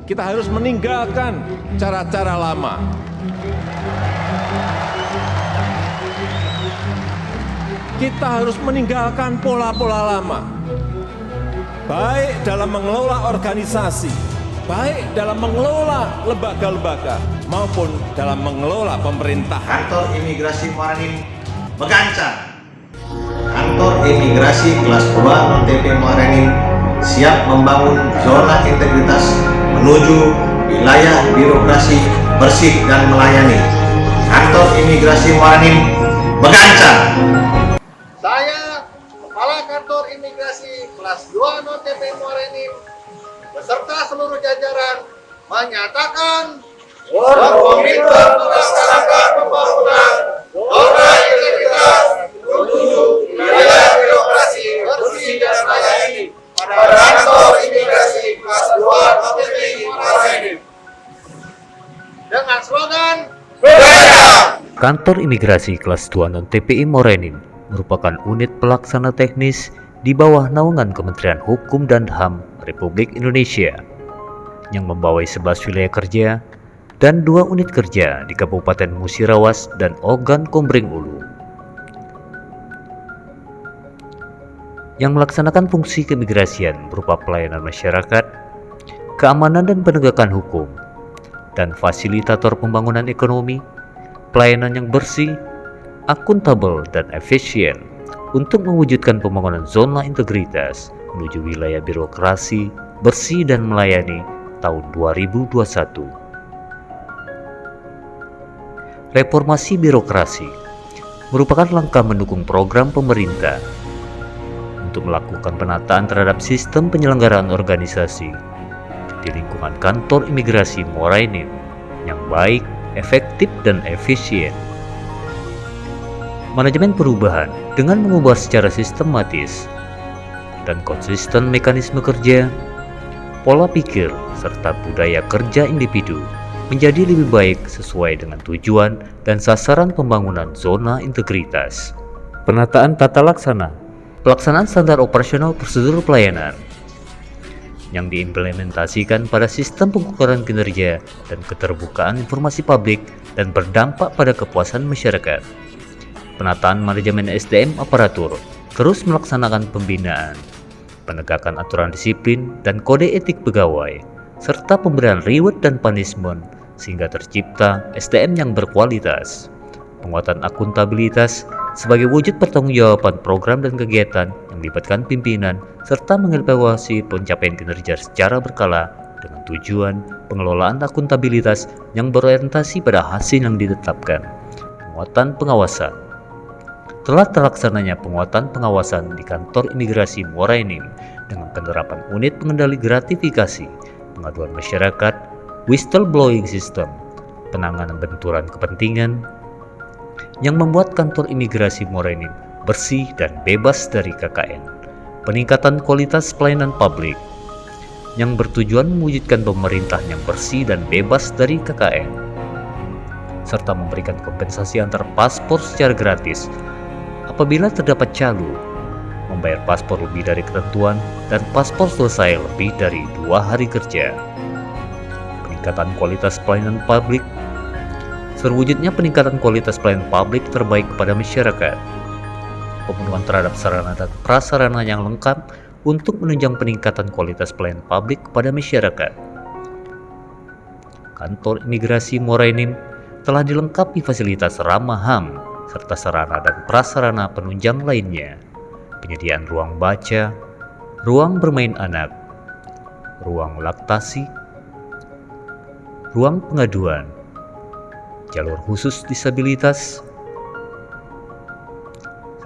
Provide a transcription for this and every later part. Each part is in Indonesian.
Kita harus meninggalkan cara-cara lama. Kita harus meninggalkan pola-pola lama. Baik dalam mengelola organisasi, baik dalam mengelola lembaga-lembaga, maupun dalam mengelola pemerintahan. Kantor Imigrasi Muara Enim Megancang. Kantor Imigrasi kelas 2 non-TP Muara Enim siap membangun zona integritas menuju wilayah birokrasi bersih dan melayani. Kantor Imigrasi Muara Enim Megancang. Saya, Kepala Kantor Imigrasi kelas 2 non-TP Muara Enim beserta seluruh jajaran menyatakan berkomitmen melaksanakan pembangunan zona integritas menuju wilayah birokrasi bersih dan melayani pada kantor imigrasi kelas 2 non-TP Muara Enim dengan slogan berbeda. Kantor Imigrasi kelas 2 non-TPI Muara Enim merupakan unit pelaksana teknis di bawah naungan Kementerian Hukum dan HAM Republik Indonesia yang membawai 11 wilayah kerja dan 2 unit kerja di Kabupaten Musirawas dan Ogan Komering Ulu yang melaksanakan fungsi keimigrasian berupa pelayanan masyarakat, keamanan dan penegakan hukum, dan fasilitator pembangunan ekonomi, pelayanan yang bersih, akuntabel, dan efisien untuk mewujudkan pembangunan zona integritas menuju wilayah birokrasi bersih dan melayani tahun 2021. Reformasi birokrasi merupakan langkah mendukung program pemerintah untuk melakukan penataan terhadap sistem penyelenggaraan organisasi di lingkungan kantor imigrasi Muara Enim yang baik, efektif, dan efisien. Manajemen perubahan dengan mengubah secara sistematis dan konsisten mekanisme kerja, pola pikir, serta budaya kerja individu menjadi lebih baik sesuai dengan tujuan dan sasaran pembangunan zona integritas. Penataan tata laksana, pelaksanaan standar operasional prosedur pelayanan yang diimplementasikan pada sistem pengukuran kinerja dan keterbukaan informasi publik dan berdampak pada kepuasan masyarakat. Penataan manajemen SDM aparatur terus melaksanakan pembinaan, penegakan aturan disiplin dan kode etik pegawai, serta pemberian reward dan punishment sehingga tercipta SDM yang berkualitas. Penguatan akuntabilitas sebagai wujud pertanggungjawaban program dan kegiatan yang melibatkan pimpinan serta mengevaluasi pencapaian kinerja secara berkala dengan tujuan pengelolaan akuntabilitas yang berorientasi pada hasil yang ditetapkan. Penguatan pengawasan. Telah terlaksananya penguatan pengawasan di kantor imigrasi Muara Enim dengan penerapan unit pengendali gratifikasi, pengaduan masyarakat, whistleblowing system, penanganan benturan kepentingan, yang membuat kantor imigrasi Muara Enim bersih dan bebas dari KKN. Peningkatan kualitas pelayanan publik yang bertujuan mewujudkan pemerintahan yang bersih dan bebas dari KKN, serta memberikan kompensasi antar paspor secara gratis apabila terdapat calo, membayar paspor lebih dari ketentuan, dan paspor selesai lebih dari 2 hari kerja. Peningkatan kualitas pelayanan publik. Terwujudnya peningkatan kualitas pelayanan publik terbaik kepada masyarakat. Pemenuhan terhadap sarana dan prasarana yang lengkap untuk menunjang peningkatan kualitas pelayanan publik kepada masyarakat. Kantor Imigrasi Muara Enim telah dilengkapi fasilitas ramah HAM serta sarana dan prasarana penunjang lainnya. Penyediaan ruang baca, ruang bermain anak, ruang laktasi, ruang pengaduan, jalur khusus disabilitas,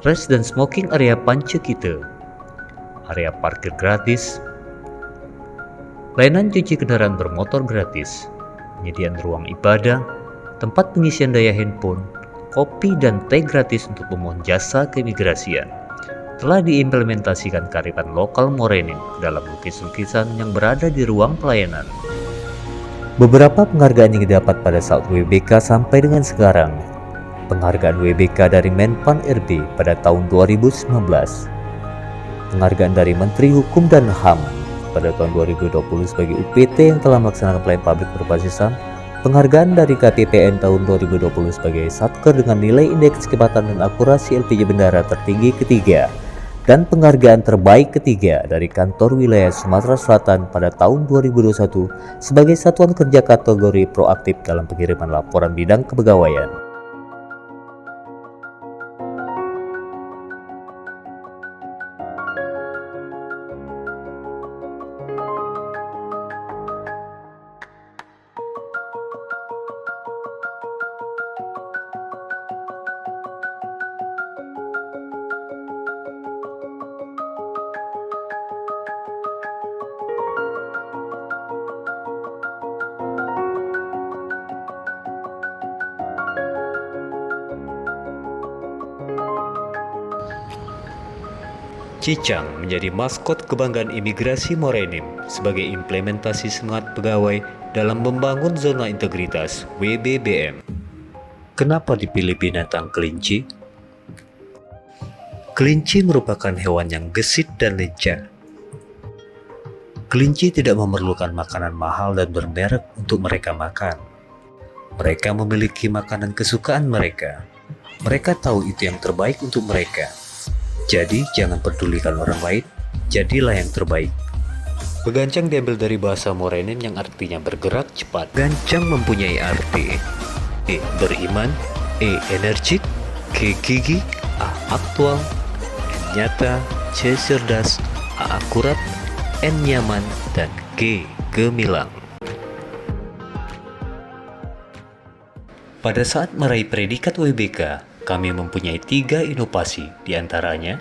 rest dan smoking area Pancekite, area parkir gratis, layanan cuci kendaraan bermotor gratis, penyediaan ruang ibadah, tempat pengisian daya handphone, kopi dan teh gratis untuk pemohon jasa keimigrasian. Telah diimplementasikan kearifan lokal Muara Enim dalam lukis-lukisan yang berada di ruang pelayanan. Beberapa penghargaan yang didapat pada saat WBK sampai dengan sekarang. Penghargaan WBK dari Menpan RB pada tahun 2019. Penghargaan dari Menteri Hukum dan HAM pada tahun 2020 sebagai UPT yang telah melaksanakan pelayanan publik berbasis SAM, penghargaan dari KPPN tahun 2020 sebagai Satker dengan nilai indeks kecepatan dan akurasi LPG bendara tertinggi ketiga, dan penghargaan terbaik ketiga dari Kantor Wilayah Sumatera Selatan pada tahun 2021 sebagai satuan kerja kategori proaktif dalam pengiriman laporan bidang kepegawaian. Cicang menjadi maskot kebanggaan imigrasi Morenim sebagai implementasi semangat pegawai dalam membangun zona integritas WBBM. Kenapa dipilih binatang kelinci? Kelinci merupakan hewan yang gesit dan lincah. Kelinci tidak memerlukan makanan mahal dan bermerek untuk mereka makan. Mereka memiliki makanan kesukaan mereka. Mereka tahu itu yang terbaik untuk mereka. Jadi jangan pedulikan orang lain, jadilah yang terbaik. Begancang diambil dari bahasa Morenin yang artinya bergerak cepat. Gancang mempunyai arti E. Beriman, E. Energik, G. Gigi, A. Aktual, N. Nyata, C. Cerdas, A. Akurat, N. Nyaman, dan G. Gemilang. Pada saat meraih predikat WBK, kami mempunyai 3 inovasi, diantaranya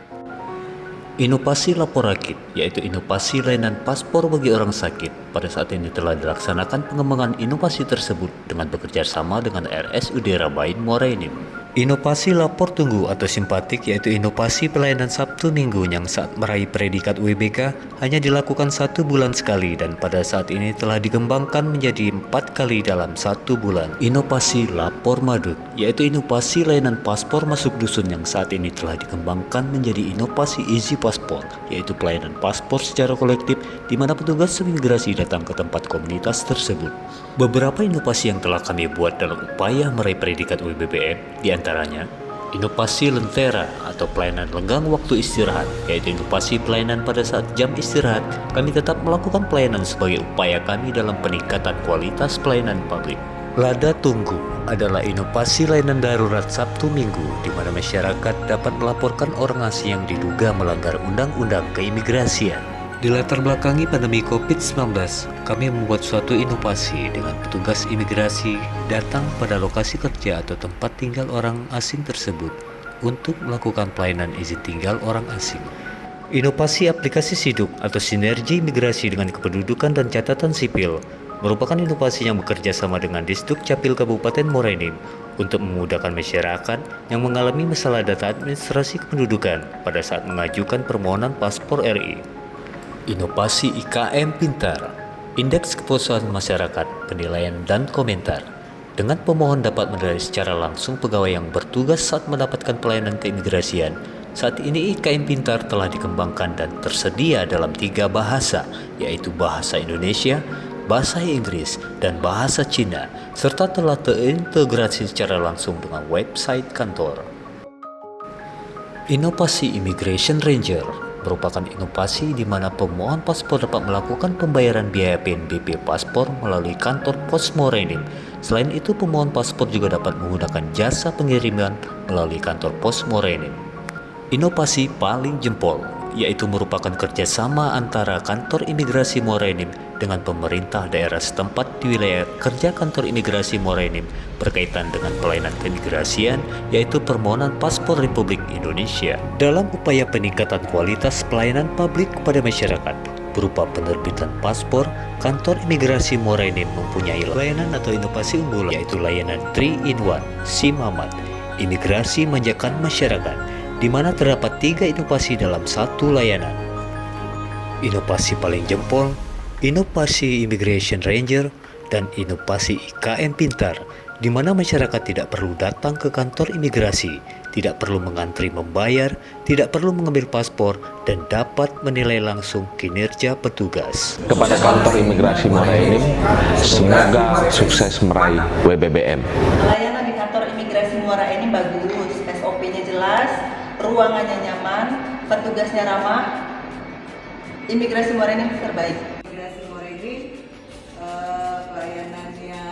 inovasi lapor rakit, yaitu inovasi layanan paspor bagi orang sakit. Pada saat ini telah dilaksanakan pengembangan inovasi tersebut dengan bekerja sama dengan RSUD Rabain Morenim. Inovasi lapor tunggu atau simpatik, yaitu inovasi pelayanan Sabtu Minggu yang saat meraih predikat WBK hanya dilakukan 1 bulan sekali dan pada saat ini telah dikembangkan menjadi 4 kali dalam 1 bulan. Inovasi lapor madut, yaitu inovasi layanan paspor masuk dusun yang saat ini telah dikembangkan menjadi inovasi easy paspor, yaitu pelayanan paspor secara kolektif di mana petugas imigrasi datang ke tempat komunitas tersebut. Beberapa inovasi yang telah kami buat dalam upaya meraih predikat WBBM diantaranya inovasi lentera atau pelayanan lenggang waktu istirahat, yaitu inovasi pelayanan pada saat jam istirahat. Kami tetap melakukan pelayanan sebagai upaya kami dalam peningkatan kualitas pelayanan publik. Lada tunggu adalah inovasi layanan darurat Sabtu Minggu di mana masyarakat dapat melaporkan orang asing yang diduga melanggar undang-undang keimigrasian. Dilatar belakangi pandemi COVID-19, kami membuat suatu inovasi dengan petugas imigrasi datang pada lokasi kerja atau tempat tinggal orang asing tersebut untuk melakukan pelayanan izin tinggal orang asing. Inovasi aplikasi SIDUK atau Sinergi Imigrasi dengan Kependudukan dan Catatan Sipil merupakan inovasi yang bekerja sama dengan Disduk Capil Kabupaten Morenim untuk memudahkan masyarakat yang mengalami masalah data administrasi kependudukan pada saat mengajukan permohonan paspor RI. Inovasi IKM Pintar, Indeks Kepuasan Masyarakat, Penilaian dan Komentar. Dengan pemohon dapat menilai secara langsung pegawai yang bertugas saat mendapatkan pelayanan keimigrasian. Saat ini IKM Pintar telah dikembangkan dan tersedia dalam 3 bahasa, yaitu bahasa Indonesia, bahasa Inggris, dan bahasa Cina, serta telah terintegrasi secara langsung dengan website kantor. Inovasi Immigration Ranger merupakan inovasi di mana pemohon paspor dapat melakukan pembayaran biaya PNBP paspor melalui kantor pos Morenim. Selain itu, pemohon paspor juga dapat menggunakan jasa pengiriman melalui kantor pos Morenim. Inovasi paling jempol, yaitu merupakan kerjasama antara kantor imigrasi Morenim dengan pemerintah daerah setempat di wilayah kerja kantor imigrasi Morenim berkaitan dengan pelayanan keimigrasian, yaitu permohonan paspor Republik Indonesia. Dalam upaya peningkatan kualitas pelayanan publik kepada masyarakat berupa penerbitan paspor, kantor imigrasi Morenim mempunyai layanan atau inovasi unggulan, yaitu layanan 3-in-1 SIM-Aman, imigrasi manjakan masyarakat, di mana terdapat 3 inovasi dalam 1 layanan. Inovasi paling jempol, inovasi Immigration Ranger, dan inovasi IKM Pintar, di mana masyarakat tidak perlu datang ke kantor imigrasi. tidak perlu mengantri membayar, tidak perlu mengambil paspor, dan dapat menilai langsung kinerja petugas. Kepada kantor imigrasi Muara Enim, semoga sukses meraih WBBM. Pelayanan di kantor imigrasi Muara Enim bagus, SOP-nya jelas, ruangannya nyaman, petugasnya ramah. Imigrasi Muara Enim terbaik. Imigrasi Muara Enim pelayanannya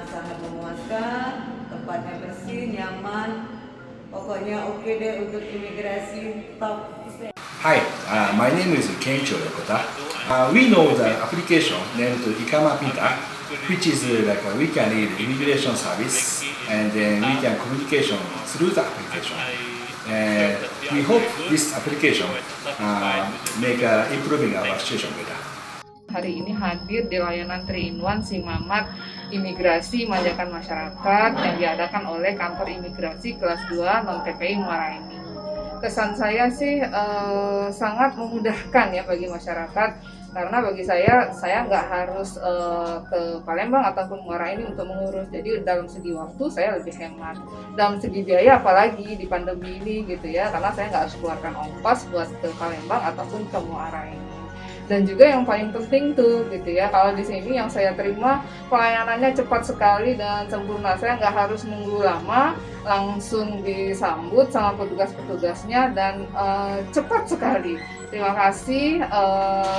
sangat memuaskan, tempatnya bersih, nyaman, pokoknya oke deh untuk imigrasi top. Hi, my name is Kencho Yokota. We know the application named Ikama Pinta, which is like we can need immigration service and then we can communication through the application. And we hope this application make improving our situation better. Hari ini hadir di layanan 3-in-1 Simamat Imigrasi Manjakan Masyarakat yang diadakan oleh Kantor Imigrasi Kelas 2 Non-TPI Muara Enim. Kesan saya sih sangat memudahkan ya bagi masyarakat, karena bagi saya nggak harus ke Palembang ataupun Muara Enim untuk mengurus. Jadi dalam segi waktu saya lebih hemat, dalam segi biaya apalagi di pandemi ini gitu ya, karena saya nggak harus keluarkan ongkos buat ke Palembang ataupun ke Muara Enim. Dan juga yang paling penting tuh gitu ya, kalau di sini yang saya terima pelayanannya cepat sekali dan sempurna. Saya nggak harus nunggu lama, langsung disambut sama petugas-petugasnya dan cepat sekali. Terima kasih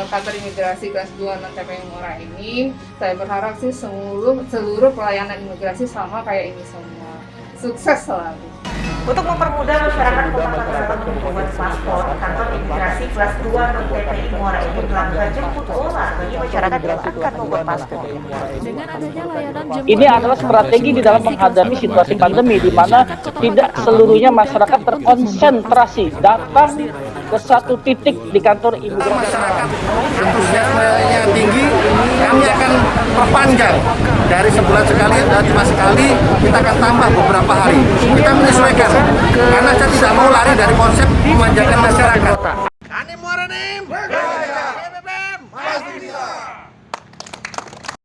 Kantor Imigrasi Kelas 2 Non-TPI Muara Enim. Saya berharap sih seluruh pelayanan imigrasi sama kayak ini semua. Sukses selalu. Untuk mempermudah masyarakat Kota Makassar untuk membuat paspor, Kantor Imigrasi Kelas 2 Non-TPI Muara Enim melakukan jemput bola bagi masyarakat yang akan membuat paspor. Ini adalah strategi di dalam menghadapi situasi pandemi, di mana tidak seluruhnya masyarakat terkonsentrasi datang ke satu titik di kantor imigrasi. Masyarakat antusiasmenya tinggi, kami akan perpanjang dari sebulan sekali dan 5 sekali, kita akan tambah beberapa hari. Kita menyesuaikan, karena saya tidak mau lari dari konsep memanjakan masyarakat.